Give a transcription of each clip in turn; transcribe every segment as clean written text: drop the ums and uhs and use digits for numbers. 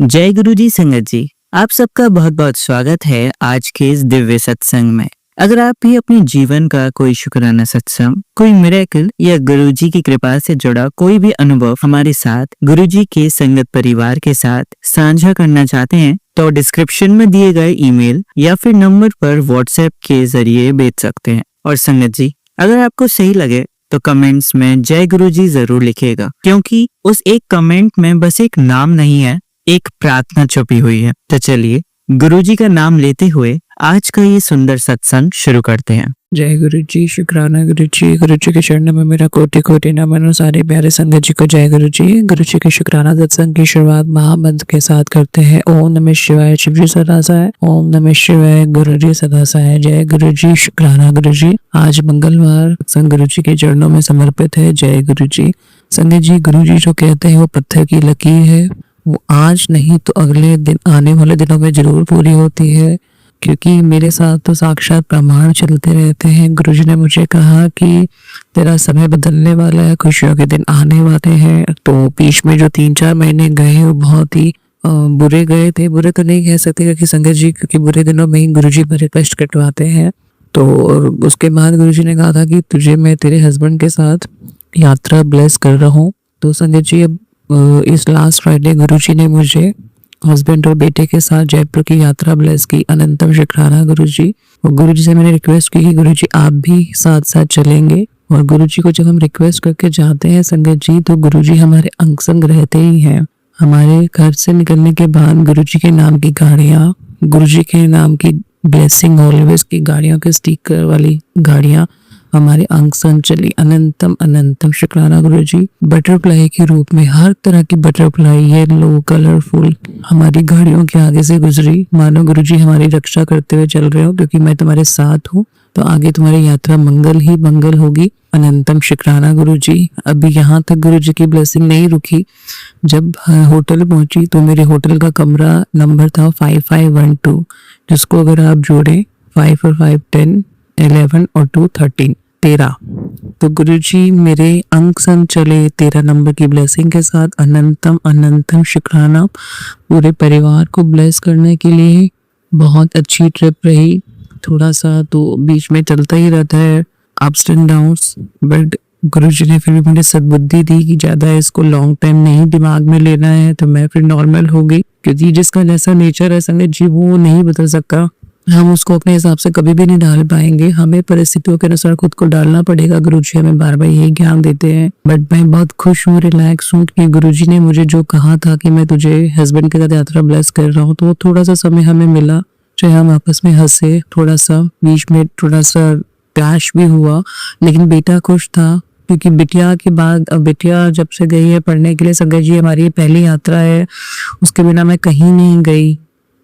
जय गुरु जी संगत जी, आप सबका बहुत बहुत स्वागत है आज के इस दिव्य सत्संग में। अगर आप भी अपने जीवन का कोई शुक्राना सत्संग, कोई मिरेकल या गुरु जी की कृपा से जुड़ा कोई भी अनुभव हमारे साथ गुरु जी के संगत परिवार के साथ साझा करना चाहते हैं तो डिस्क्रिप्शन में दिए गए ईमेल या फिर नंबर पर व्हाट्सएप के जरिए भेज सकते हैं। और संगत जी, अगर आपको सही लगे तो कमेंट्स में जय गुरु जी जरूर लिखिएगा, क्योंकि उस एक कमेंट में बस एक नाम नहीं है, एक प्रार्थना छुपी हुई है। तो चलिए गुरुजी का नाम लेते हुए आज का ये सुंदर सत्संग शुरू करते हैं। जय गुरु जी, शुक्राना गुरु जी के चरणों में मेरा कोटि कोटि नमन। और सारे प्यारे संगत जी को जय गुरु जी के शुक्राना सत्संग की शुरुआत महामंत्र के साथ करते हैं। ओम नमः शिवाय, शिव जी सदा सहाय। ओम नमः शिवाय, गुरु जी सदा सहाय। जय गुरु जी, शुक्राना गुरु जी। आज मंगलवार सत्संग गुरु जी के चरणों में समर्पित है। जय गुरु जी। संगत जी, गुरु जी जो कहते हैं वो पत्थर की लकीर है, वो आज नहीं तो अगले दिन आने वाले दिनों में जरूर पूरी होती है, क्योंकि मेरे साथ तो साक्षात प्रमाण चलते रहते हैं। गुरुजी ने मुझे कहा कि तेरा समय बदलने वाला है, खुशियों के दिन आने वाले हैं। तो बीच में जो 3-4 महीने गए वो बहुत ही बुरे गए थे। बुरे तो नहीं कह सकते क्योंकि संगत जी, क्योंकि बुरे दिनों में ही गुरुजी बड़े कष्ट कटवाते हैं। तो उसके बाद गुरुजी ने कहा था कि तुझे मैं तेरे हस्बैंड के साथ यात्रा ब्लेस कर रहा हूँ। तो संगत जी, अब इस लास्ट फ्राइडे गुरुजी ने मुझे हस्बैंड और बेटे के साथ जयपुर की यात्रा ब्लेस की। अनंतम शुक्राना गुरुजी। और गुरुजी से मैंने रिक्वेस्ट की कि गुरुजी आप भी साथ साथ चलेंगे। और गुरुजी को जब हम रिक्वेस्ट करके जाते हैं संगत जी, तो गुरुजी हमारे अंग संग रहते ही हैं। हमारे घर से निकलने के बाद गुरुजी के नाम की गाड़ियाँ, गुरुजी के नाम की ब्लेसिंग ऑलवेज की गाड़ियों के स्टिकर वाली गाड़ियाँ हमारे अंग संग चली। अनंतम अनंतम शुक्राना गुरुजी। बटरफ्लाई के रूप में हर तरह की बटरफ्लाई, येलो कलरफुल, हमारी गाड़ियों के आगे से गुजरी। मानो गुरुजी हमारी रक्षा करते हुए चल रहे हो, क्योंकि मैं तुम्हारे साथ हूँ, तो आगे तुम्हारी यात्रा मंगल ही मंगल होगी। अनंतम शुक्राना गुरुजी। अभी यहाँ तक गुरुजी की ब्लेसिंग नहीं रुकी। जब होटल पहुंची तो मेरे होटल का कमरा नंबर था 5512, जिसको अगर आप जोड़े 5 और 5 10, 11 और 2 13, 13। तो गुरुजी मेरे अंग संग चले 13 नंबर की ब्लेसिंग के साथ। अनंतम अनंतम शुक्राना पूरे परिवार को ब्लेस करने के लिए। बहुत अच्छी ट्रिप रही। थोड़ा सा तो बीच में चलता ही रहता है अप्स एंड डाउन्स, बट गुरुजी ने फिर भी मुझे सद्बुद्धि दी कि ज्यादा इसको लॉन्ग टाइम नहीं दिमाग में लेना है। तो मैं फिर नॉर्मल हो गई, क्योंकि जिसका जैसा नेचर है संगत जी वो नहीं बदल सकता। हम उसको अपने हिसाब से कभी भी नहीं डाल पाएंगे, हमें परिस्थितियों के अनुसार खुद को डालना पड़ेगा। गुरुजी हमें बार बार यही ज्ञान देते हैं। बट मैं बहुत खुश हूँ, रिलैक्स हूँ कि गुरुजी ने मुझे जो कहा था कि मैं तुझे हस्बैंड के साथ यात्रा ब्लेस कर रहा हूँ, तो वो थोड़ा सा समय हमें मिला, चाहे हम आपस में हंसे, थोड़ा सा बीच में थोड़ा सा क्लैश भी हुआ, लेकिन बेटा खुश था। क्योंकि बिटिया के बाद, अब बिटिया जब से गई है पढ़ने के लिए संगत जी, हमारी पहली यात्रा है, उसके बिना मैं कहीं नहीं गई।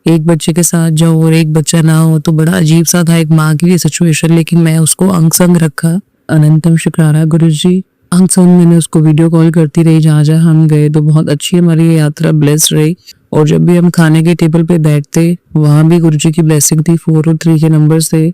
एक बच्चे के साथ जाओ और एक बच्चा ना हो तो बड़ा अजीब सा था एक माँ के लिए सिचुएशन, लेकिन मैं उसको अंग संग रखा। अनंतम शुक्राना गुरुजी। अंग संग मैंने उसको वीडियो कॉल करती रही जहाँ जहाँ हम गए। तो बहुत अच्छी हमारी यात्रा ब्लेस रही। और जब भी हम खाने के टेबल पे बैठते वहां भी गुरुजी की ब्लेसिंग थी। 4 और 3 के नंबर से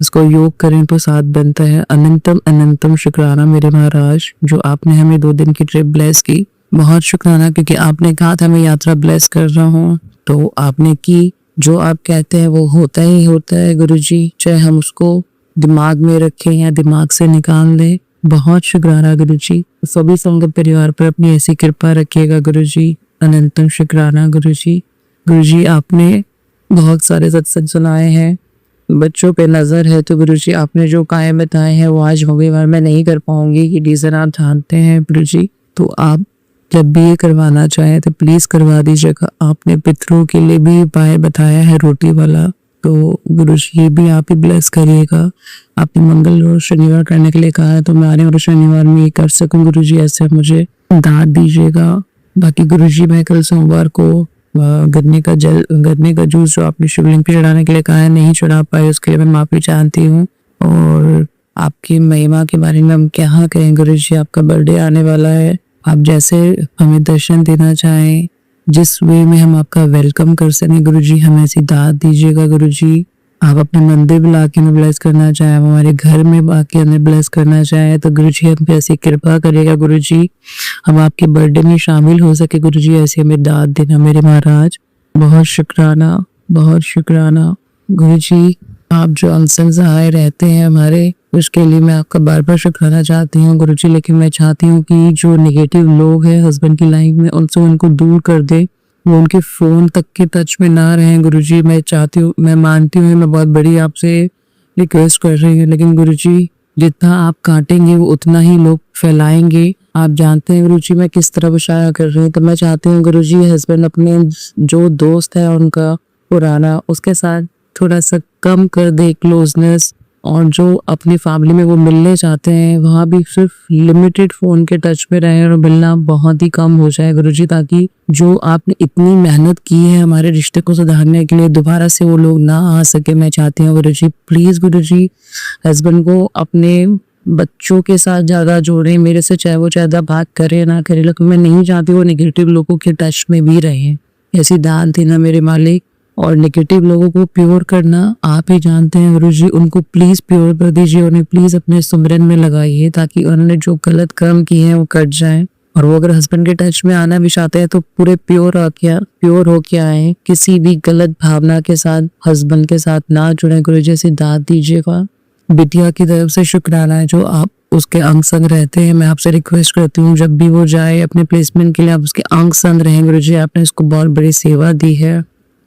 इसको योग करें तो 7 बनता है। अनंतम अनंतम शुक्राना मेरे महाराज, जो आपने हमें 2 दिन की ट्रिप ब्लेस की। बहुत शुक्राना, क्योंकि आपने कहा था मैं यात्रा ब्लेस कर रहा हूँ, तो आपने की। जो आप कहते हैं वो होता ही होता है गुरुजी, चाहे हम उसको दिमाग में रखें या दिमाग से निकाल दें। बहुत शुक्राना गुरुजी। सभी संगत परिवार पर अपनी ऐसी कृपा रखिएगा गुरुजी। अनंतम शुक्राना गुरुजी। गुरुजी आपने बहुत सारे सत्संग सुनाए हैं, बच्चों पे नजर है, तो गुरुजी आपने जो कायम बताए हैं वो आज रविवार मैं नहीं कर पाऊंगी कि रीजन आप जानते हैं गुरुजी। तो आप जब भी ये करवाना चाहें तो प्लीज करवा दीजिएगा। आपने पितरों के लिए भी उपाय बताया है रोटी वाला, तो गुरुजी ये भी आप ही ब्लेस करिएगा। आपने मंगल और शनिवार करने के लिए कहा है, तो मैं आने वाले शनिवार में ये कर सकूं गुरुजी, ऐसे मुझे दाद दीजिएगा। बाकी गुरुजी मैं कल सोमवार को गन्ने का जूस जो आपने शिवलिंग पे चढ़ाने के लिए कहा है नहीं चढ़ा पाए, उसके लिए मैं माफी चाहती हूँ। और आपकी महिमा के बारे में हम क्या कहें गुरुजी, आपका बर्थडे आने वाला है, आप जैसे हमें दर्शन देना चाहें, जिस वे में हम आपका वेलकम कर सकें गुरुजी, हमें ऐसी दाद दीजिएगा गुरुजी। आप अपने मंदिर बुला के हमें ब्लेस करना चाहें, आप हमारे घर में आके हमें ब्लेस करना चाहें तो गुरु जी हम पे ऐसी कृपा करिएगा गुरु जी, हम आपके बर्थडे में शामिल हो सके गुरु जी, ऐसे हमें दाद देना मेरे महाराज। बहुत शुक्राना, बहुत शुक्राना गुरु जी। आप जो अनसन सहाय रहते हैं हमारे, उसके लिए मैं आपका बार बार शुक्राना चाहती हूँ गुरु जी। लेकिन मैं चाहती हूँ कि जो नेगेटिव लोग हैं हस्बैंड की लाइफ में, उनसे उनको दूर कर दे, वो उनके फोन तक के टच में ना रहें गुरु जी। मैं चाहती हूँ, मैं मानती हूँ, मैं बहुत बड़ी आपसे रिक्वेस्ट कर रही हूँ, लेकिन गुरु जी जितना आप काटेंगे वो उतना ही लोग फैलाएंगे। आप जानते हैं गुरु जी मैं किस तरह बशाया कर रही हूँ। तो मैं चाहती हूँ गुरु जी हस्बैंड अपने जो दोस्त है उनका पुराना, उसके साथ थोड़ा सा कम कर दे क्लोजनेस, और जो अपनी फैमिली में वो मिलने चाहते हैं वहाँ भी सिर्फ लिमिटेड फोन के टच में रहे और मिलना बहुत ही कम हो जाए गुरुजी, ताकि जो आपने इतनी मेहनत की है हमारे रिश्ते को सुधारने के लिए दोबारा से वो लोग ना आ सके। मैं चाहती हूँ गुरुजी प्लीज गुरुजी हस्बैंड को अपने बच्चों के साथ ज्यादा जोड़ें मेरे से, चाहे वो ज्यादा बात करे ना करे, लेकिन मैं नहीं चाहती वो निगेटिव लोगों के टच में भी रहे। ऐसी दान देना मेरे मालिक, और नेगेटिव लोगों को प्योर करना आप ही जानते हैं गुरुजी, उनको प्लीज प्योर कर दीजिए, उन्हें प्लीज अपने सुमरन में लगाइए ताकि उन्होंने जो गलत कर्म किए हैं वो कट जाएं। और वो अगर हस्बैंड के टच में आना भी चाहते हैं तो पूरे प्योर हो के आए, किसी भी गलत भावना के साथ हस्बैंड के साथ ना जुड़े गुरुजी। ऐसी दाद दीजिएगा। बिटिया की तरफ से शुक्राना है जो आप उसके अंग संग रहते हैं। मैं आपसे रिक्वेस्ट करती हूँ जब भी वो जाए अपने प्लेसमेंट के लिए आप उसके अंग संग रहें गुरुजी। आपने उसको बहुत बड़ी सेवा दी है,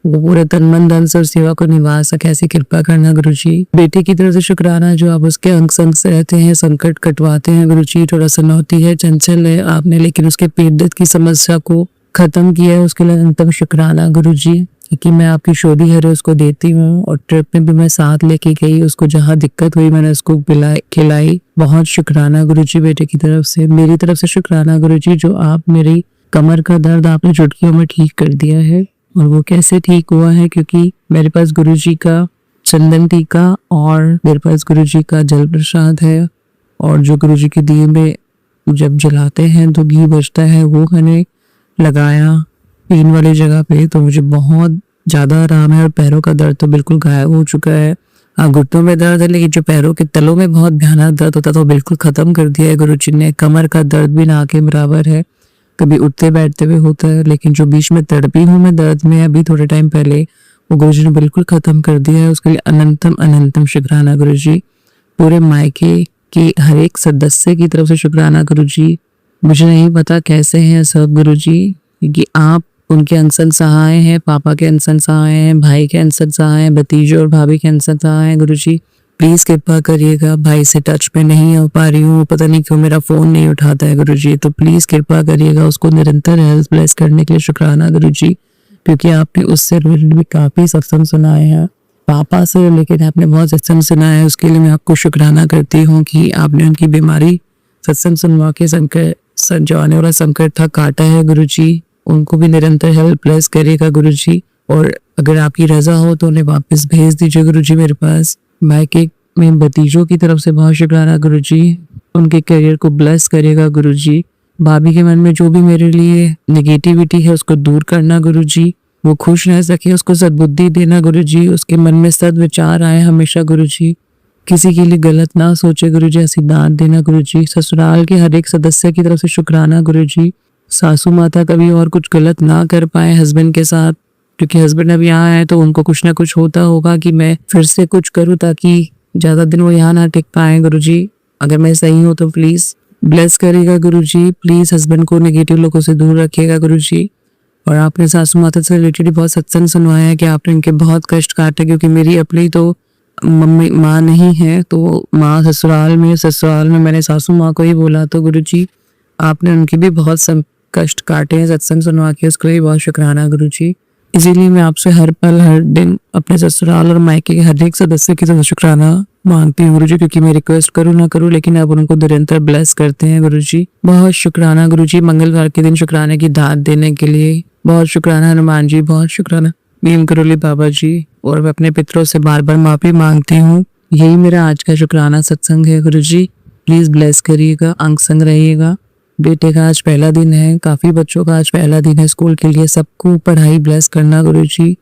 वो पूरे तन मन धन से उस सेवा को निभा सके, ऐसी कृपा करना गुरुजी। बेटे की तरफ से शुक्राना जो आप उसके अंग संग से रहते हैं, संकट कटवाते हैं गुरुजी। थोड़ा सा नौती है, चंचल है आपने, लेकिन उसके पेट दर्द की समस्या को खत्म किया है, उसके लिए अंतम शुक्राना गुरुजी। कि मैं आपकी शोधी हरे उसको देती हूँ, और ट्रिप में भी मैं साथ लेके गई, उसको जहाँ दिक्कत हुई मैंने उसको खिलाई। बहुत शुक्राना गुरुजी बेटे की तरफ से। मेरी तरफ से शुक्राना गुरुजी जो आप मेरी कमर का दर्द आपने चुटकियों में ठीक कर दिया है। और वो कैसे ठीक हुआ है, क्योंकि मेरे पास गुरुजी का चंदन टीका और मेरे पास गुरुजी का जल प्रसाद है, और जो गुरुजी के दिए में जब जलाते हैं तो घी बचता है, वो मैंने लगाया पीन वाली जगह पे, तो मुझे बहुत ज्यादा आराम है। और पैरों का दर्द तो बिल्कुल गायब हो चुका है। घुटनों में दर्द है, लेकिन जो पैरों के तलों में बहुत भयानक दर्द होता था वो बिल्कुल खत्म कर दिया है गुरुजी ने। कमर का दर्द भी ना के बराबर है, कभी उठते बैठते हुए होता है, लेकिन जो बीच में तड़पी हूँ मैं दर्द में अभी थोड़े टाइम पहले, वो गुरुजी ने बिल्कुल खत्म कर दिया है। उसके लिए अनंतम अनंतम शुक्राना गुरुजी। पूरे मायके के हर एक सदस्य की तरफ से शुक्राना गुरुजी। मुझे नहीं पता कैसे हैं सब गुरुजी, क्योंकि आप उनके अनसन सहाय हैं, पापा के अनसन सहाय हैं, भाई के अनसन सहाय हैं, भतीजे और भाभी के अनसन सहाय हैं गुरुजी। प्लीज कृपा करिएगा, भाई से टच में नहीं हो पा रही हूँ, पता नहीं क्यों मेरा फोन नहीं उठाता है गुरुजी, तो प्लीज कृपा करिएगा उसको निरंतर हेल्प ब्लेस करने के लिए शुक्राना गुरुजी। क्योंकि आपने उससे रिलेटेड भी काफी सत्संग सुनाए हैं, पापा से, लेकिन आपने बहुत सत्संग सुनाया है, उसके लिए मैं आपको शुक्राना करती हूँ कि आपने उनकी बीमारी सत्संग सुनवा के संकट जो आने वाला संकट था काटा है गुरुजी। उनको भी निरंतर हेल्प ब्लेस करेगा गुरुजी, और अगर आपकी रजा हो तो उन्हें वापस भेज दीजिए गुरुजी मेरे पास। मायके में भतीजों की तरफ से बहुत शुक्राना गुरुजी, उनके करियर को ब्लेस करेगा गुरुजी। भाभी के मन में जो भी मेरे लिए नेगेटिविटी है उसको दूर करना गुरुजी, वो खुश रह सके उसको सद्बुद्धि देना गुरुजी, उसके मन में सद्विचार आए हमेशा गुरुजी, किसी के लिए गलत ना सोचे गुरुजी, ऐसी दान देना गुरुजी। ससुराल के हर एक सदस्य की तरफ से शुक्राना गुरुजी। सासू माता कभी और कुछ गलत ना कर पाए हस्बैंड के साथ, क्योंकि हस्बैंड अब यहाँ आए तो उनको कुछ ना कुछ होता होगा कि मैं फिर से कुछ करूँ ताकि ज्यादा दिन वो यहाँ ना टिक पाए गुरुजी। अगर मैं सही हूँ तो प्लीज ब्लेस करिएगा गुरुजी, प्लीज हस्बैंड को नेगेटिव लोगों से दूर रखिएगा गुरुजी। और आपने सासू माता से रिलेटेड बहुत सत्संग सुनवाया है कि आपने इनके बहुत कष्ट काटे, क्योंकि मेरी अपनी तो मम्मी माँ नहीं है, तो माँ ससुराल में मैंने सासू माँ को ही बोला, तो गुरुजी आपने उनकी भी बहुत कष्ट काटे हैं सत्संग सुनवा के, उसके लिए बहुत शुक्राना गुरुजी। इसीलिए मैं आपसे हर पल हर दिन अपने ससुराल और मायके के हर एक सदस्य की तरफ शुक्राना मांगती हूँ गुरुजी, क्योंकि मैं रिक्वेस्ट करूँ ना करूँ लेकिन आप उनको निरंतर ब्लेस करते हैं गुरुजी। बहुत शुक्राना गुरुजी, मंगलवार के दिन शुक्राने की दाद देने के लिए बहुत शुक्राना हनुमान जी, बहुत शुक्राना भीम करोली बाबा जी। और मैं अपने पितरों से बार बार माफी मांगती हूँ। यही मेरा आज का शुक्राना सत्संग है गुरुजी। प्लीज ब्लेस करिएगा, अंग संग रहिएगा। बेटे का आज पहला दिन है, काफी बच्चों का आज पहला दिन है स्कूल के लिए, सबको पढ़ाई ब्लेस करना गुरुजी,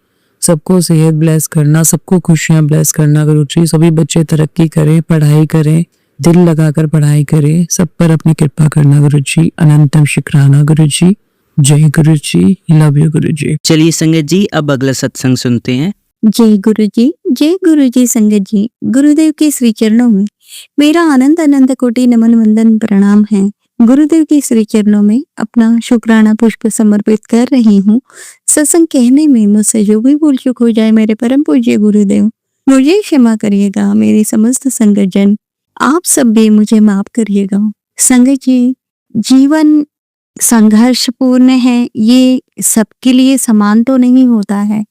सबको सेहत ब्लेस करना, सबको खुशियाँ ब्लेस करना गुरु जी। सभी बच्चे तरक्की करें, पढ़ाई करें, दिल लगाकर पढ़ाई करें, सब पर अपनी कृपा करना गुरु जी। अनंतम शुक्राना गुरु जी। जय गुरु जी, लव यू गुरु जी। चलिए संगत जी, अब अगला सत्संग सुनते हैं। जय गुरु जी, जय गुरु जी। संगत जी, गुरुदेव के श्री चरणों में मेरा अनंत अनंत कोटि नमन वंदन प्रणाम है। गुरुदेव के श्री चरणों में अपना शुक्राना पुष्प समर्पित कर रही हूँ। सत्संग कहने में मुझसे जो भी भूल चूक हो जाए मेरे परम पूज्य गुरुदेव मुझे क्षमा करिएगा। मेरी समस्त संगत जन आप सब भी मुझे माफ करिएगा। संगत जी, जीवन संघर्षपूर्ण है, ये सबके लिए समान तो नहीं होता है,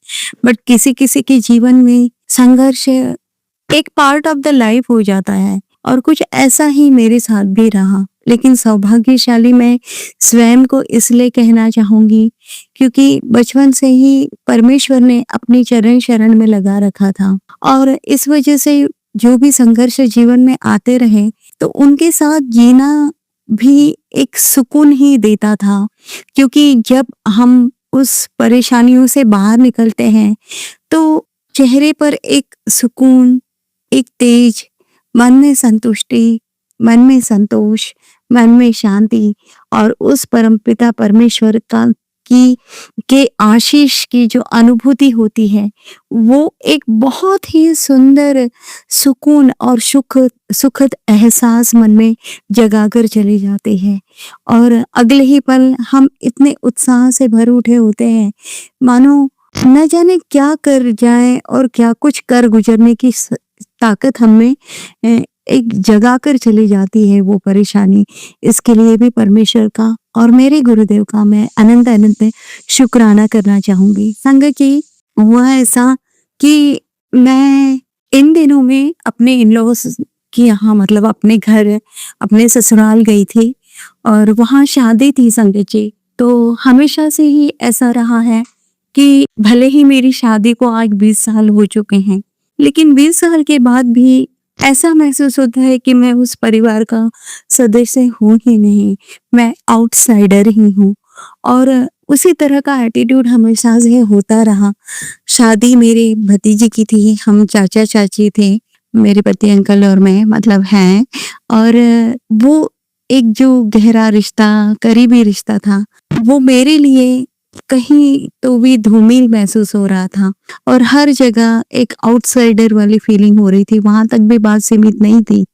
बट किसी किसी के जीवन में संघर्ष एक पार्ट ऑफ द लाइफ हो जाता है और कुछ ऐसा ही मेरे साथ भी रहा। लेकिन सौभाग्यशाली मैं स्वयं को इसलिए कहना चाहूंगी क्योंकि बचपन से ही परमेश्वर ने अपनी चरण शरण में लगा रखा था और इस वजह से जो भी संघर्ष जीवन में आते रहे तो उनके साथ जीना भी एक सुकून ही देता था। क्योंकि जब हम उस परेशानियों से बाहर निकलते हैं तो चेहरे पर एक सुकून, एक तेज, मन में संतुष्टि, मन में संतोष, मन में शांति और उस परमपिता परमेश्वर का के आशीष की जो अनुभूति होती है वो एक बहुत ही सुंदर सुकून और सुखद एहसास मन में जगाकर चली जाती है और अगले ही पल हम इतने उत्साह से भर उठे होते हैं मानो न जाने क्या कर जाएं और क्या कुछ कर गुजरने की ताकत हमें एक जगा कर चली जाती है वो परेशानी। इसके लिए भी परमेश्वर का और मेरे गुरुदेव का मैं अनंत अनंत शुक्राना करना चाहूंगी। संगत जी, हुआ ऐसा कि मैं इन दिनों में अपने इन लॉज के यहाँ मतलब अपने घर अपने ससुराल गई थी और वहाँ शादी थी संगत जी। तो हमेशा से ही ऐसा रहा है कि भले ही मेरी शादी को आज 20 साल हो चुके हैं लेकिन 20 साल के बाद भी ऐसा महसूस होता है कि मैं उस परिवार का सदस्य हूँ ही नहीं, मैं आउटसाइडर ही हूँ। और उसी तरह का एटीट्यूड हमेशा से होता रहा। शादी मेरे भतीजी की थी, हम चाचा चाची थे, मेरे पति अंकल और मैं मतलब हैं। और वो एक जो गहरा रिश्ता, करीबी रिश्ता था, वो मेरे लिए कहीं तो भी धूमिल महसूस हो रहा था और हर जगह एक आउटसाइडर वाली फीलिंग हो रही थी। वहां तक भी बात सीमित नहीं थी,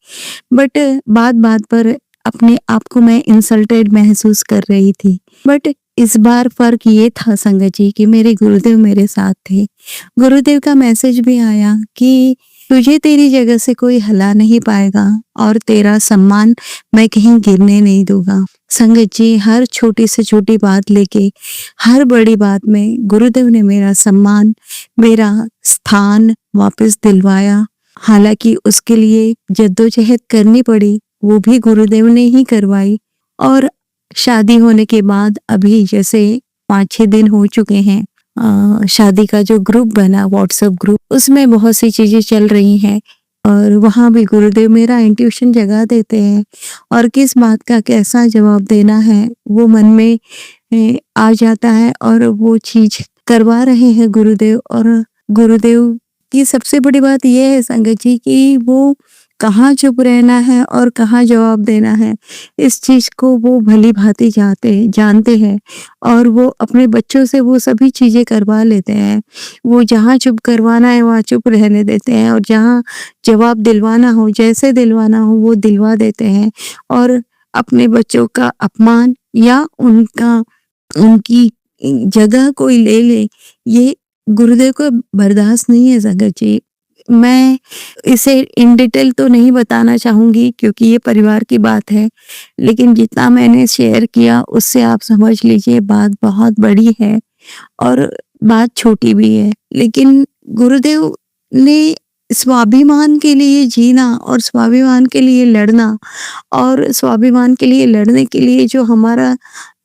बट बात बात पर अपने आप को मैं इंसल्टेड महसूस कर रही थी। बट इस बार फर्क ये था संगत जी कि मेरे गुरुदेव मेरे साथ थे। गुरुदेव का मैसेज भी आया कि तुझे तेरी जगह से कोई हिला नहीं पाएगा और तेरा सम्मान मैं कहीं गिरने नहीं दूंगा। संगत जी, हर छोटी से छोटी बात लेके हर बड़ी बात में गुरुदेव ने मेरा सम्मान, मेरा स्थान वापस दिलवाया। हालांकि उसके लिए जद्दोजहद करनी पड़ी, वो भी गुरुदेव ने ही करवाई। और शादी होने के बाद अभी जैसे 5-6 दिन हो चुके हैं, शादी का जो ग्रुप बना व्हाट्सएप ग्रुप, उसमें बहुत सी चीजें चल रही हैं और वहाँ भी गुरुदेव मेरा इंट्यूशन जगा देते हैं और किस बात का कैसा जवाब देना है वो मन में आ जाता है और वो चीज करवा रहे हैं गुरुदेव। और गुरुदेव की सबसे बड़ी बात यह है संगत जी कि वो कहाँ चुप रहना है और कहाँ जवाब देना है, इस चीज को वो भली भांति जानते हैं और वो अपने बच्चों से वो सभी चीजें करवा लेते हैं। वो जहाँ चुप करवाना है वहाँ चुप रहने देते हैं और जहाँ जवाब दिलवाना हो, जैसे दिलवाना हो वो दिलवा देते हैं। और अपने बच्चों का अपमान या उनकी जगह कोई ले ले, ये गुरुदेव को बर्दाश्त नहीं है संगत जी। मैं इसे इन डिटेल तो नहीं बताना चाहूंगी क्योंकि ये परिवार की बात है, लेकिन जितना मैंने शेयर किया उससे आप समझ लीजिए बात बहुत बड़ी है और बात छोटी भी है। लेकिन गुरुदेव ने स्वाभिमान के लिए जीना और स्वाभिमान के लिए लड़ना और स्वाभिमान के लिए लड़ने के लिए जो हमारा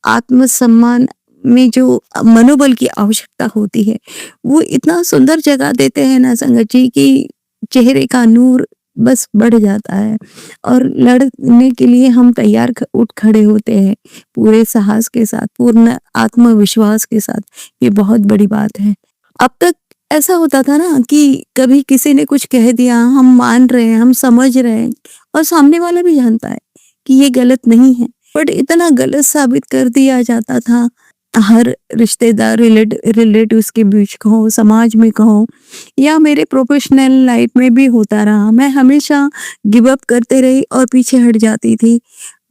आत्मसम्मान में जो मनोबल की आवश्यकता होती है वो इतना सुंदर जगह देते हैं ना संगत जी कि चेहरे का नूर बस बढ़ जाता है और लड़ने के लिए हम तैयार उठ खड़े होते हैं पूरे साहस के साथ, पूर्ण आत्मविश्वास के साथ। ये बहुत बड़ी बात है। अब तक ऐसा होता था ना कि कभी किसी ने कुछ कह दिया, हम मान रहे हैं, हम समझ रहे हैं और सामने वाला भी जानता है कि ये गलत नहीं है, बट इतना गलत साबित कर दिया जाता था। हर रिश्तेदार, रिलेटिव्स के बीच कहो, समाज में कहो या मेरे प्रोफेशनल लाइफ में भी होता रहा। मैं हमेशा गिव अप करते रही और पीछे हट जाती थी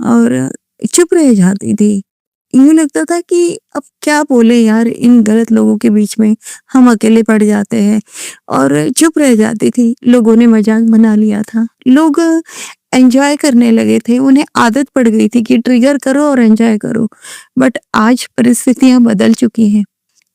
और चुप रह जाती थी। यूँ लगता था कि अब क्या बोले यार इन गलत लोगों के बीच में, हम अकेले पड़ जाते हैं और चुप रह जाती थी। लोगों ने मज़ाक बना लिया था। लोग एन्जॉय करने लगे थे, उन्हें आदत पड़ गई थी कि ट्रिगर करो और एन्जॉय करो। बट आज परिस्थितियाँ बदल चुकी हैं।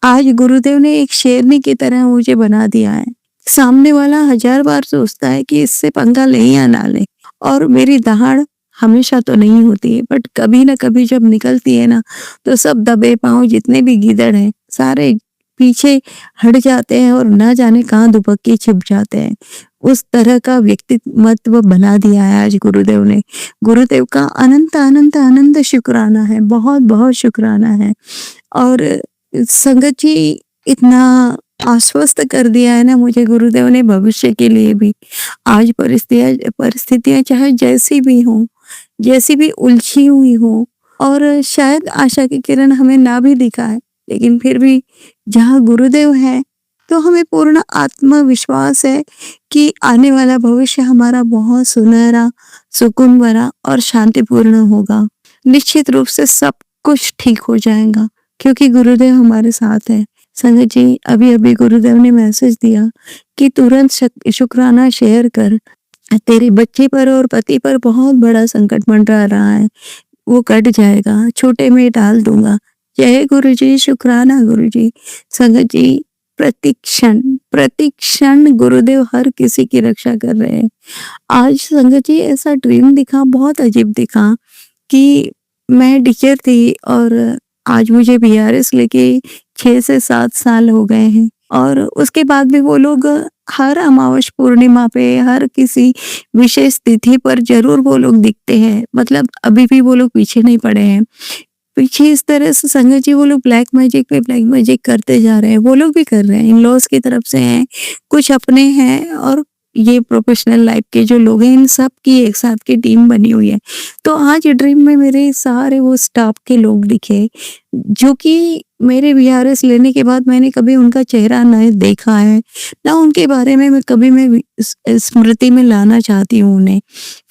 आज गुरुदेव ने एक शेरनी की तरह मुझे बना दिया है। सामने वाला 1000 बार सोचता है कि इससे पंगा लें या ना लें और मेरी दहाड़ हमेशा तो नहीं होती है, बट कभी ना कभी जब निकलती है ना, तो सब दबे पाँव जितने भी गीदड़ हैं, सारे पीछे हट जाते हैं और ना जाने कहाँ दुबक के छिप जाते हैं। उस तरह का व्यक्तिमत्व बना दिया है आज गुरुदेव ने। गुरुदेव का अनंत, अनंत, अनंत शुक्राना है, बहुत-बहुत शुक्राना है। और संगत जी इतना आश्वस्त कर दिया है ना मुझे गुरुदेव ने भविष्य के लिए भी। आज परिस्थितियाँ चाहे जैसी भी हों, जैसी भी उलझी हुई हों और शायद आशा की किरण हमें ना भी दिखाए, लेकिन फिर भी जहाँ गुरुदेव हैं, तो हमें पूर्ण आत्मविश्वास है कि आने वाला भविष्य हमारा बहुत सुनहरा, सुकून भरा और शांतिपूर्ण होगा। निश्चित रूप से सब कुछ ठीक हो जाएगा क्योंकि गुरुदेव हमारे साथ हैं। संगत जी, अभी-अभी गुरुदेव ने मैसेज दिया कि तुरंत शुक्राना शेयर कर। तेरे बच्चे पर और पति पर बहुत बड़ा संकट मंडरा रहा है, वो कट जाएगा, छोटे में डाल दूंगा। जय गुरु जी, शुक्राना गुरु जी। संगत जी, प्रतिक्षण गुरुदेव हर किसी की रक्षा कर रहे हैं। आज संगत जी ऐसा ड्रीम दिखा, बहुत अजीब दिखा कि मैं टीचर थी और आज मुझे बीआरएस लेके 6 से 7 साल हो गए हैं और उसके बाद भी वो लोग हर अमावस पूर्णिमा पे, हर किसी विशेष तिथि पर ज़रूर वो लोग दिखते हैं। मतलब अभी भी वो लोग पीछे नहीं पड़े हैं। पीछे इस तरह से संगत जी वो लोग ब्लैक मैजिक पे ब्लैक मैजिक करते जा रहे हैं। वो लोग भी कर रहे हैं, इन-लॉज़ की तरफ से हैं, कुछ अपने हैं और ये प्रोफेशनल लाइफ के जो लोग हैं, इन सब की एक साथ की टीम बनी हुई है। तो आज ड्रीम में मेरे सारे वो स्टाफ के लोग दिखे, जो कि मेरे वीआरएस लेने के बाद मैंने कभी उनका चेहरा ना देखा है, ना उनके बारे में मैं स्मृति में लाना चाहती हूँ उन्हें।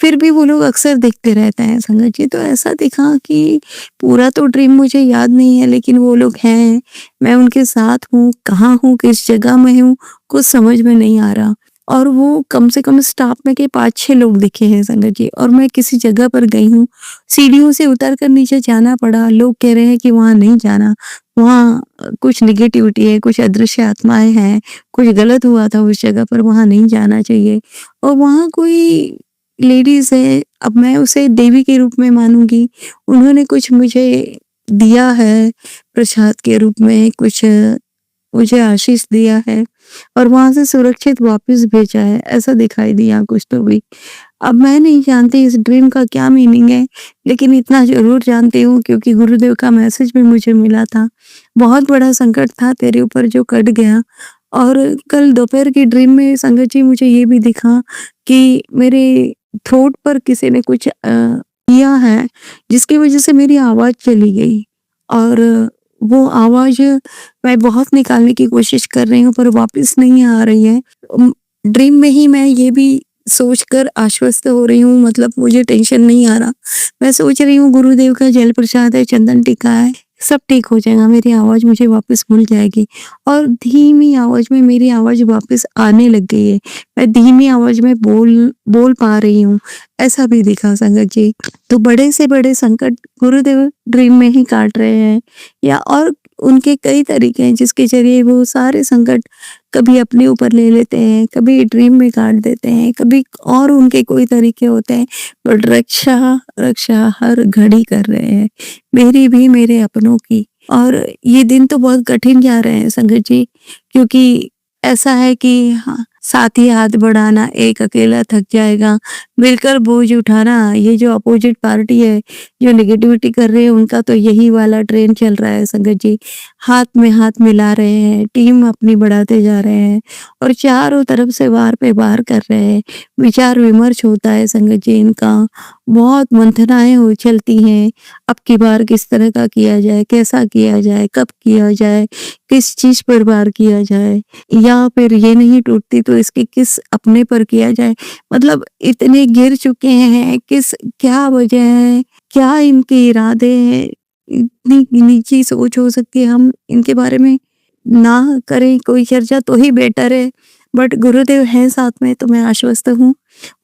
फिर भी वो लोग अक्सर दिखते रहते हैं संगत जी। तो ऐसा दिखा कि पूरा तो ड्रीम मुझे याद नहीं है, लेकिन वो लोग हैं, मैं उनके साथ हूँ, कहाँ हूँ, किस जगह में हूँ, कुछ समझ में नहीं आ रहा। और वो कम से कम स्टाफ में के 5-6 लोग दिखे हैं संगत जी और मैं किसी जगह पर गई हूँ, सीढ़ियों से उतर कर नीचे जाना पड़ा। लोग कह रहे हैं कि वहाँ नहीं जाना, वहाँ कुछ नेगेटिविटी है, कुछ अदृश्य आत्माएँ हैं, कुछ गलत हुआ था उस जगह पर, वहाँ नहीं जाना चाहिए। और वहाँ कोई लेडीज़ है, अब मैं उसे देवी के रूप में मानूँगी, उन्होंने कुछ मुझे दिया है प्रसाद के रूप में, कुछ मुझे आशीष दिया है और वहाँ से सुरक्षित वापस भेजा है, ऐसा दिखाई दिया कुछ तो भी। अब मैं नहीं जानती इस ड्रीम का क्या मीनिंग है, लेकिन इतना ज़रूर जानती हूँ क्योंकि गुरुदेव का मैसेज भी मुझे मिला था। बहुत बड़ा संकट था तेरे ऊपर जो कट गया। और कल दोपहर की ड्रीम में संगत जी मुझे ये भी दिखा कि मेरे थ्रोट पर किसी ने कुछ किया है, जिसकी वज़ह से मेरी आवाज़ चली गई और वो आवाज़ मैं बहुत निकालने की कोशिश कर रही हूँ पर वापस नहीं आ रही है। ड्रीम में ही मैं ये भी सोचकर आश्वस्त हो रही हूँ, मतलब मुझे टेंशन नहीं आ रहा। मैं सोच रही हूँ गुरुदेव का जल प्रसाद है, चंदन टीका है, सब ठीक हो जाएगा, मेरी आवाज़ मुझे वापस मिल जाएगी। और धीमी आवाज़ में मेरी आवाज़ वापस आने लग गई है। मैं धीमी आवाज़ में बोल पा रही हूँ, ऐसा भी दिखा संगत जी। तो बड़े से बड़े संकट गुरुदेव ड्रीम में ही काट रहे हैं या और उनके कई तरीके हैं जिसके ज़रिए वो सारे संकट कभी अपने ऊपर ले लेते हैं, कभी ड्रीम में काट देते हैं, कभी और उनके कोई तरीके होते हैं, बट रक्षा हर घड़ी कर रहे हैं, मेरी भी, मेरे अपनों की। और ये दिन तो बहुत कठिन जा रहे हैं संगत जी, क्योंकि ऐसा है कि हाँ, साथ ही हाथ बढ़ाना, एक अकेला थक जाएगा, मिलकर बोझ उठाना। ये जो अपोजिट पार्टी है, जो नेगेटिविटी कर रहे हैं, उनका तो यही वाला ट्रेंड चल रहा है संगत जी। हाथ में हाथ मिला रहे हैं, टीम अपनी बढ़ाते जा रहे हैं और चारों तरफ से वार पे वार कर रहे हैं। विचार विमर्श होता है संगत जी इनका, बहुत मंथनाएं हो चलती हैं। अब की बार किस तरह का किया जाए, कैसा किया जाए, कब किया जाए, किस चीज पर वार किया जाए, या फिर ये नहीं टूटती तो इसके किस अपने पर किया जाए। मतलब इतने गिर चुके हैं, किस क्या वजह है, क्या इनके इरादे हैं, इतनी नीची सोच हो सकती है। हम इनके बारे में ना करें कोई चर्चा तो ही बेटर है, बट गुरुदेव हैं साथ में तो मैं आश्वस्त हूँ।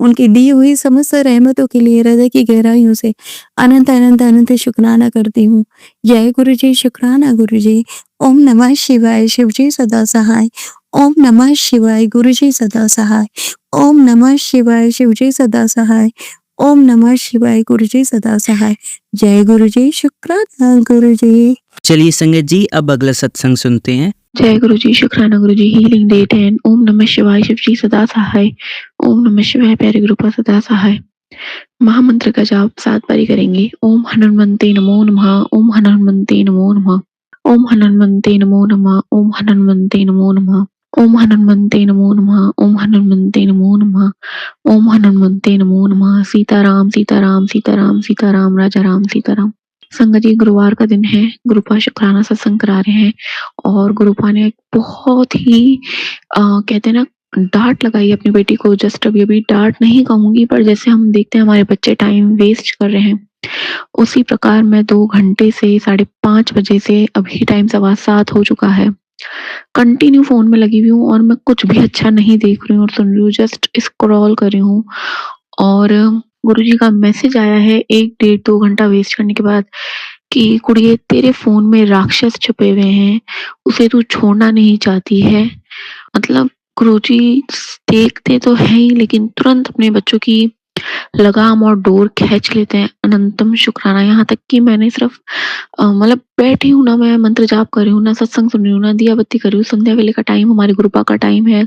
उनकी दी हुई समस्त रहमतों के लिए हृदय की गहराइयों से अनंत अनंत अनंत शुक्राना करती हूँ। जय गुरु जी, शुक्राना गुरु जी। ओम नमः शिवाय, शिव जी सदा सहाय। ओम नमः शिवाय, गुरु जी सदा सहाय। ओम नमः शिवाय, शिव जी सदा सहाय। ओम नमः शिवाय, गुरु जी सदा सहाय। जय गुरु जी, शुक्राना गुरु जी। चलिए संगत जी, अब अगला सत्संग सुनते हैं। जय गुरु जी, शुक्राना गुरु जी। Healing day 10। ओम नमः शिवाय, शिव जी सदा सहाय। ओम नमः शिवाय, प्यारे गुरुपा सदा सहाय। महामंत्र का जाप 7 बारी करेंगे। ओम हनुमंते नमो नमः। ओम हनुमंते नमो नमः। ओम हनुमंते नमो नमः। ओम हनुमंते नमो नमः। ओम हनुमंते नमो नमः। ओम हनुमंते नमो नमः। ओम हनुमंते नमो नमः। सीताराम सीताराम सीताराम सीताराम, राजा राम सीताराम। संगत जी, गुरुवार का दिन है, गुरुपा शुक्राना सत्संग करा रहे हैं और गुरुपा ने एक बहुत ही कहते हैं ना, डांट लगाई अपनी बेटी को। जस्ट अभी डांट नहीं कहूंगी, पर जैसे हम देखते हैं हमारे बच्चे टाइम वेस्ट कर रहे हैं, उसी प्रकार मैं 2 घंटे से 5:30 बजे से अभी टाइम 7:15 हो चुका है, कंटिन्यू फोन में लगी हुई हूँ और मैं कुछ भी अच्छा नहीं देख रही हूँ और सुन रही हूँ, जस्ट स्क्रॉल कर रही हूँ। और गुरुजी का मैसेज आया है 1 डेढ़ 2 घंटा वेस्ट करने के बाद कि कुड़िए, तेरे फोन में राक्षस छुपे हुए हैं, उसे तू छोड़ना नहीं चाहती है। मतलब गुरुजी देखते तो है ही, लेकिन तुरंत अपने बच्चों की लगाम और डोर खींच लेते हैं। अनंतम शुक्राना। यहाँ तक कि मैंने सिर्फ मतलब बैठी हूँ ना, मैं मंत्र जाप कर रही हूँ ना, सत्संग सुन रही हूँ ना, दिया बत्ती कर रही हूँ, संध्या वेले का टाइम हमारे गुरुपा का टाइम है,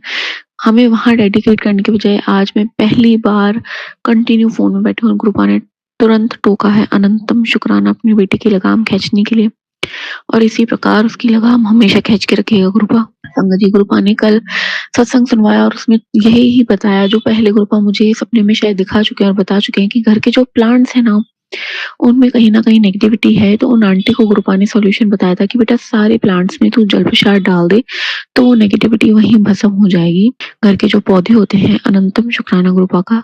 हमें वहां डेडिकेट करने के बजाय आज मैं पहली बार कंटिन्यू फोन में बैठी हूँ। गुरुपा ने तुरंत टोका है अनंतम शुक्राना अपनी बेटी की लगाम खींचने के लिए, और इसी प्रकार उसकी लगाम हमेशा खींच के रखेगा गुरुपा। संगत जी, गुरुपा ने कल सत्संग सुनवाया और उसमें यही ही बताया जो पहले गुरुपा मुझे सपने में शायद दिखा चुके हैं और बता चुके हैं कि घर के जो प्लांट्स है ना, उनमें कहीं ना कहीं नेगेटिविटी है। तो उन आंटी को गुरुपा ने सॉल्यूशन बताया था कि बेटा सारे प्लांट्स में तू जल प्रसाद डाल दे तो वो नेगेटिविटी वहीं भस्म हो जाएगी। घर के जो पौधे होते हैं, अनंतम शुक्राना गुरुपा का।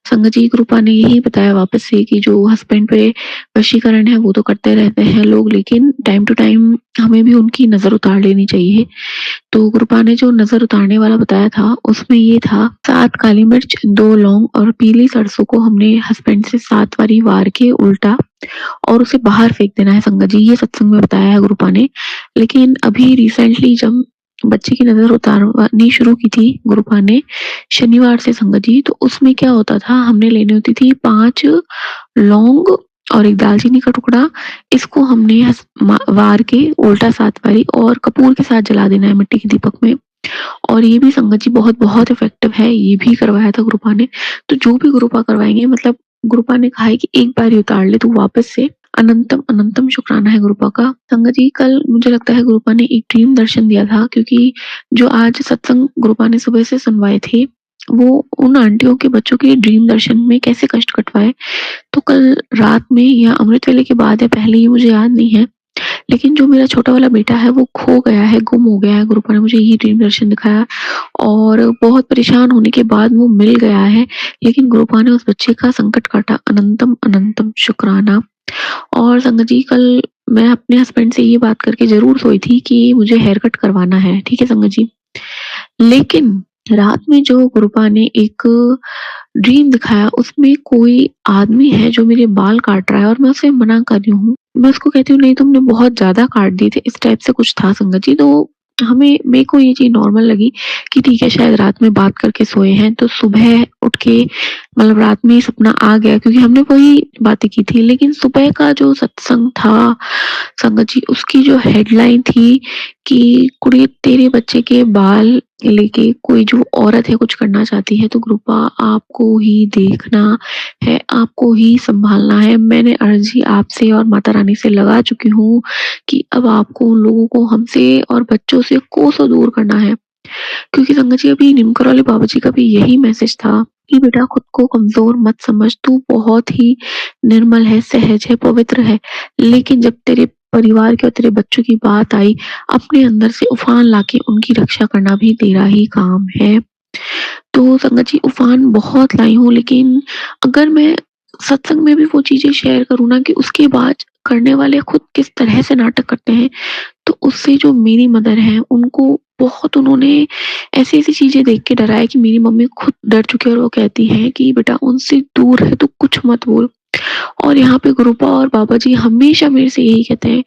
संगत जी, गुरुपा ने यही बताया वापस से कि जो हस्बैंड पे वशीकरण है वो तो करते रहते हैं लोग, लेकिन टाइम टू टाइम हमें भी उनकी नजर उतार लेनी चाहिए। तो गुरुपा ने जो नजर उतारने वाला बताया था उसमें ये था, 7 काली मिर्च, 2 लौंग और पीली सरसों को हमने हस्बैंड से 7 बारी वार के उल्टा और उसे बाहर फेंक देना है। संगत जी, ये सत्संग में बताया है गुरुपा ने। लेकिन अभी रिसेंटली जब बच्चे की नजर उतारनी शुरू की थी गुरुपा ने शनिवार से संगत जी, तो उसमें क्या होता था, हमने लेनी होती थी 5 लौंग और 1 दालचीनी का टुकड़ा। इसको हमने वार के उल्टा 7 बारी और कपूर के साथ जला देना है मिट्टी के दीपक में। और ये भी संगत जी बहुत बहुत इफेक्टिव है, ये भी करवाया था गुरुपा ने। तो जो भी गुरुपा करवाएंगे, मतलब गुरुपा ने कहा है कि एक बार ही उतार ले तो वापस से। अनंतम अनंतम शुक्राना है गुरुपा का। संगत जी, कल मुझे लगता है गुरुपा ने एक ड्रीम दर्शन दिया था, क्योंकि जो आज सत्संग गुरुपा ने सुबह से सुनवाए थे वो उन आंटियों के बच्चों के ड्रीम दर्शन में कैसे कष्ट कटवाए। तो कल रात में या अमृत वेले के बाद है पहले, ये मुझे याद नहीं है, लेकिन जो मेरा छोटा वाला बेटा है वो खो गया है, गुम हो गया है। गुरुपा ने मुझे ये ड्रीम दर्शन दिखाया और बहुत परेशान होने के बाद वो मिल गया है, लेकिन गुरुपा ने उस बच्चे का संकट काटा। अनंतम अनंतम शुक्राना। और संगत जी, कल मैं अपने हस्बैंड से ये बात करके जरूर सोई थी कि मुझे हेयर कट करवाना है, ठीक है संगत जी। लेकिन रात में जो गुरुपा ने एक ड्रीम दिखाया उसमें कोई आदमी है जो मेरे बाल काट रहा है और मैं उसे मना कर रही हूँ। मैं उसको कहती हूँ नहीं, तुमने बहुत ज्यादा काट दिए थे, इस टाइप से कुछ था संगत जी। तो मेरे को ये चीज नॉर्मल लगी कि ठीक है, शायद रात में बात करके सोए हैं तो सुबह उठ के, मतलब रात में सपना आ गया क्योंकि हमने वही बातें की थी। लेकिन सुबह का जो सत्संग था संगत जी, उसकी जो हेडलाइन थी कि कुड़ी तेरे बच्चे के बाल लेके कोई जो औरत है कुछ करना चाहती है तो कृपा आपको ही देखना है, आपको ही सँभालना है। मैंने अर्ज़ी आपसे और माता रानी से लगा चुकी हूँ कि अब आपको उन लोगों को हमसे और बच्चों से कोसों दूर करना है। क्योंकि संगत जी अभी निमकर वाले बाबा जी का भी यही मैसेज था कि बेटा खुद को कमज़ोर मत समझ, तू बहुत ही निर्मल है, सहज है, पवित्र है। लेकिन जब तेरे परिवार की और तेरे बच्चों की बात आई, अपने अंदर से उफ़ान लाके उनकी रक्षा करना भी तेरा ही काम है। तो संगत जी उफ़ान बहुत लाई हूँ, लेकिन अगर मैं सत्संग में भी वो चीज़ें शेयर करूँ ना कि उसके बाद करने वाले खुद किस तरह से नाटक करते हैं, तो उससे जो मेरी मदर हैं उनको बहुत उन्होंने ऐसी-ऐसी चीज़ें देख के डरा है कि मेरी मम्मी खुद डर चुकी है और वो कहती हैं कि बेटा उनसे दूर रह, तू कुछ मत बोल। और यहाँ पे गुरुपा और बाबा जी हमेशा मेरे से यही कहते हैं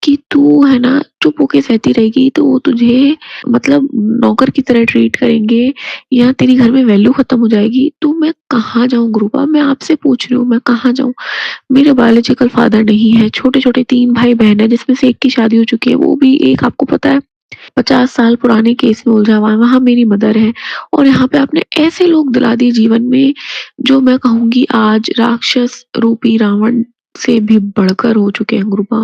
कि तू है ना चुप होके सहती रहेगी तो वो तुझे मतलब नौकर की तरह ट्रीट करेंगे या तेरी घर में वैल्यू खत्म हो जाएगी। तो मैं कहाँ जाऊँ गुरुपा? मैं आपसे पूछ रही हूँ मैं कहाँ जाऊँ? मेरे बायोलॉजिकल फादर नहीं है, छोटे-छोटे 3 भाई-बहन हैं जिसमें से एक की शादी हो चुकी है, वो भी एक आपको पता है 50 साल पुराने केस में उलझा हुआ है, वहाँ मेरी मदर है और यहाँ पे आपने ऐसे लोग दिला दिए जीवन में जो मैं कहूँगी आज राक्षस रूपी रावण से भी बढ़कर हो चुके हैं गुरुपा।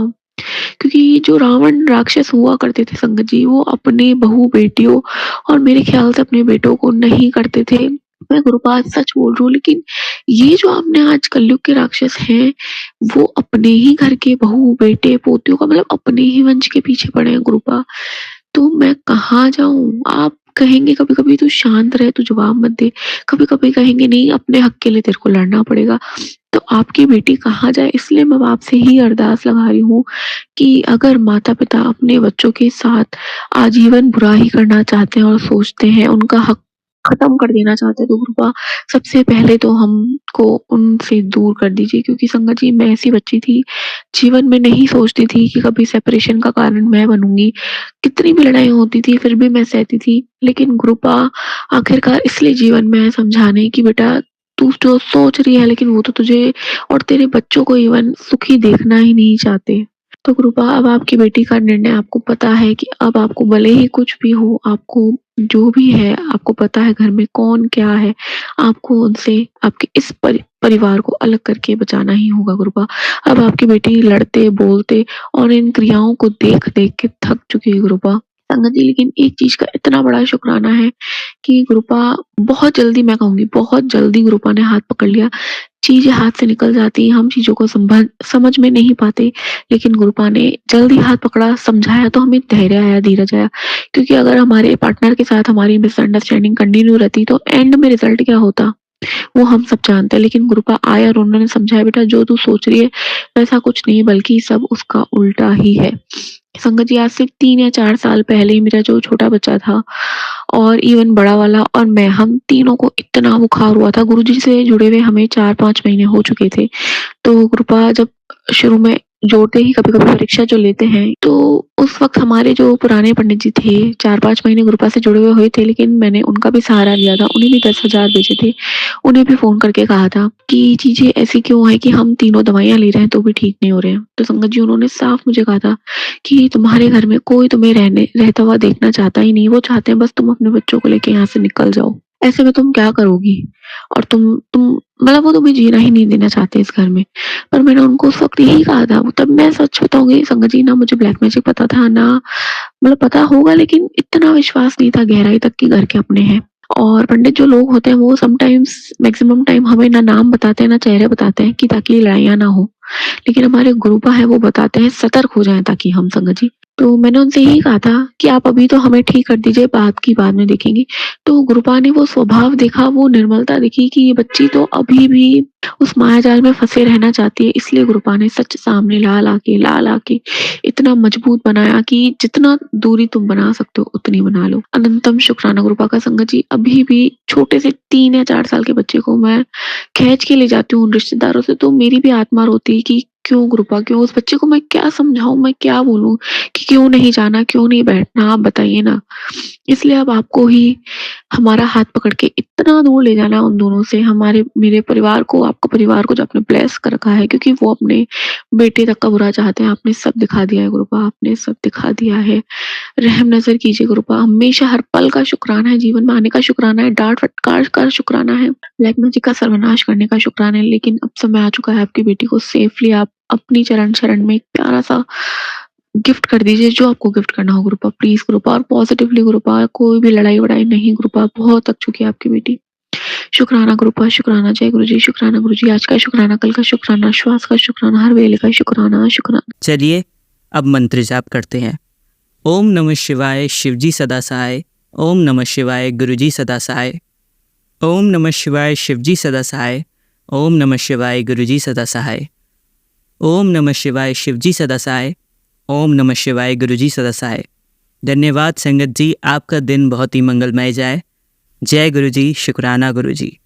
क्योंकि जो रावण राक्षस हुआ करते थे संगत जी वो अपने बहू-बेटियों और मेरे ख्याल से अपने बेटों को नहीं करते थे। मैं गुरुपाद सच बोल रही हूँ लेकिन ये जो आपने आज कलयुग के राक्षस हैं, वो अपने ही घर के बहू, बेटे, पोतियों का मतलब अपने ही वंश के पीछे पड़े हैं गुरुपा। तो मैं कहाँ जाऊँ? आप कहेंगे कभी-कभी तू शांत रह, तू जवाब मत दे। कभी-कभी कहेंगे नहीं अपने हक के लिए तेरे को लड़ना पड़ेगा। तो आपकी बेटी कहाँ जाए? इसलिए मैं आपसे ही अरदास लगा रही हूँ कि अगर माता-पिता अपने बच्चों के साथ आजीवन बुरा ही करना चाहते हैं और सोचते हैं, उनका हक खत्म कर देना चाहते हैं तो कृपा सबसे पहले तो हमको उनसे दूर कर दीजिए क्योंकि संगत जी मैं ऐसी बच्ची थी, जीवन में नहीं सोचती थी कि कभी सेपरेशन का कारण मैं बनूँगी। कितनी भी लड़ाई होती थी फिर भी मैं सहती थी। लेकिन कृपा आखिरकार इसलिए जीवन में है समझाने कि बेटा तू जो सोच रही है लेकिन वो तो तुझे और तेरे बच्चों को इवन सुखी देखना ही नहीं चाहते। तो कृपा अब आपकी बेटी का निर्णय आपको पता है कि अब आपको भले ही कुछ भी हो, आपको जो भी है, आपको पता है घर में कौन क्या है, आपको उनसे आपके इस परिवार को अलग करके बचाना ही होगा कृपा। अब आपकी बेटी लड़ते, बोलते और इन क्रियाओं को देख-देख के थक चुकी है कृपा। संगत जी लेकिन एक चीज़ का इतना बड़ा शुक्राना है कि कृपा बहुत जल्दी मैं कहूँगी बहुत जल्दी कृपा ने हाथ पकड़ लिया। चीज़ें हाथ से निकल जाती हैं, हम चीज़ों को समझ में नहीं पाते, लेकिन गुरुपा ने जल्दी हाथ पकड़ा, समझाया तो हमें धैर्य आया, धीरज आया। क्योंकि अगर हमारे पार्टनर के साथ हमारी मिसअंडरस्टैंडिंग कंटिन्यू रहती तो एंड में रिज़ल्ट क्या होता? वो हम सब जानते हैं, लेकिन गुरुपा आए और उन्होंने समझाया बेटा जो तू सोच रही है वैसा कुछ नहीं बल्कि सब उसका उल्टा ही है। संगत जी आज से 3 या 4 साल पहले मेरा जो छोटा बच्चा था और इवन बड़ा वाला और मैं हम तीनों को इतना बुखार हुआ था गुरुजी से जुड़े हुए हमें 4-5 महीने हो चुके थे। तो कृपा जब शुरू में जोड़ते ही कभी-कभी परीक्षा जो लेते हैं, तो उस वक़्त हमारे जो पुराने पंडित जी थे, 4-5 महीने कृपा से जुड़े हुए थे, लेकिन मैंने उनका भी सहारा लिया था। उन्हें भी 10,000 भेजे थे। उन्हें भी फ़ोन करके कहा था कि चीज़ें ऐसी क्यों हैं कि हम तीनों दवाइयाँ ले रहे हैं, तो भी ठीक नहीं हो रहे हैं। तो संगत जी उन्होंने साफ मुझे कहा था कि तुम्हारे घर में कोई तुम्हें रहता हुआ देखना चाहता ही नहीं। वो चाहते हैं बस तुम अपने बच्चों को लेके यहाँ से निकल जाओ। ऐसे में तुम क्या करोगी? और तुम मतलब वो तुम्हें जीना ही नहीं देना चाहते इस घर में। पर मैंने उनको उस वक़्त यही कहा था। तब मैं सच बताऊँगी संगत जी ना मुझे ब्लैक मैजिक पता था ना मतलब पता होगा लेकिन इतना विश्वास नहीं था गहराई तक कि घर के अपने हैं। और पंडित जो लोग होते हैं वो समटाइम्स मैक्सिमम टाइम हमें ना नाम बताते हैं ना चेहरे बताते हैं कि ताकि लड़ाइयाँ ना हो। लेकिन हमारे गुरुपा है वो बताते हैं सतर्क हो जाएँ ताकि हम संगत जी। तो मैंने उनसे यही कहा था कि आप अभी तो हमें ठीक कर दीजिए, बात की बाद में देखेंगे। तो गुरुपा ने वो स्वभाव देखा, वो निर्मलता देखी कि ये बच्ची तो अभी भी उस मायाजाल में फँसे रहना चाहती है, इसलिए गुरुपा ने सच सामने ला के इतना मजबूत बनाया कि जितना दूरी तुम बना सकते हो उतनी बना लो। अनंतम शुक्राना गुरुपा का संगत जी। अभी भी छोटे से 3 या 4 साल के बच्चे को मैं खींच के ले जाती हूँ उन रिश्तेदारों से तो मेरी भी आत्मा रोती है कि क्यों गुरुपा क्यों? उस बच्चे को मैं क्या समझाऊँ, मैं क्या बोलूँ कि क्यों नहीं जाना, क्यों नहीं बैठना? आप बताइए ना। इसलिए अब आपको ही हमारा हाथ पकड़ के इतना दूर ले जाना उन दोनों से, हमारे मेरे परिवार को, आपका परिवार को जो आपने ब्लेस कर रखा है, क्योंकि वो अपने बेटे तक का बुरा चाहते हैं। आपने सब दिखा दिया है गुरुपा, आपने सब दिखा दिया है। रहम नज़र कीजिए गुरुपा, हमेशा हर पल का शुक्राना है, जीवन में आने का शुक्राना है, डाँट फटकार का शुक्राना है, ब्लैक मैजिक का सर्वनाश करने का शुक्राना है। लेकिन अब समय आ चुका है, आपकी बेटी को सेफली आप अपनी चरण शरण में एक प्यारा-सा गिफ्ट कर दीजिए, जो आपको गिफ्ट करना हो गुरुपा, प्लीज़ गुरुपा, और पॉजिटिवली गुरुपा, कोई भी लड़ाई-वड़ाई नहीं गुरुपा, बहुत थक चुकी है आपकी बेटी। शुक्राना गुरुपा, शुक्राना, जय गुरुजी, शुक्राना गुरुजी, आज का शुक्राना, कल का शुक्राना, श्वास का शुक्राना, हर वेले का शुक्राना, शुक्राना। चलिए अब मंत्र जाप करते हैं। ओम नमः शिवाय, शिवजी सदा सहाय। ओम नमः शिवाय, गुरुजी सदा सहाय। ओम नमः शिवाय, शिवजी सदा सहाय। ओम नमः शिवाय, गुरुजी सदा सहाय। ओम नमः शिवाय, शिवजी सदा सहाय। ओम नमः शिवाय, गुरुजी सदा सहाय। धन्यवाद संगत जी, आपका दिन बहुत ही मंगलमय जाए। जय गुरुजी, शुक्राना गुरुजी।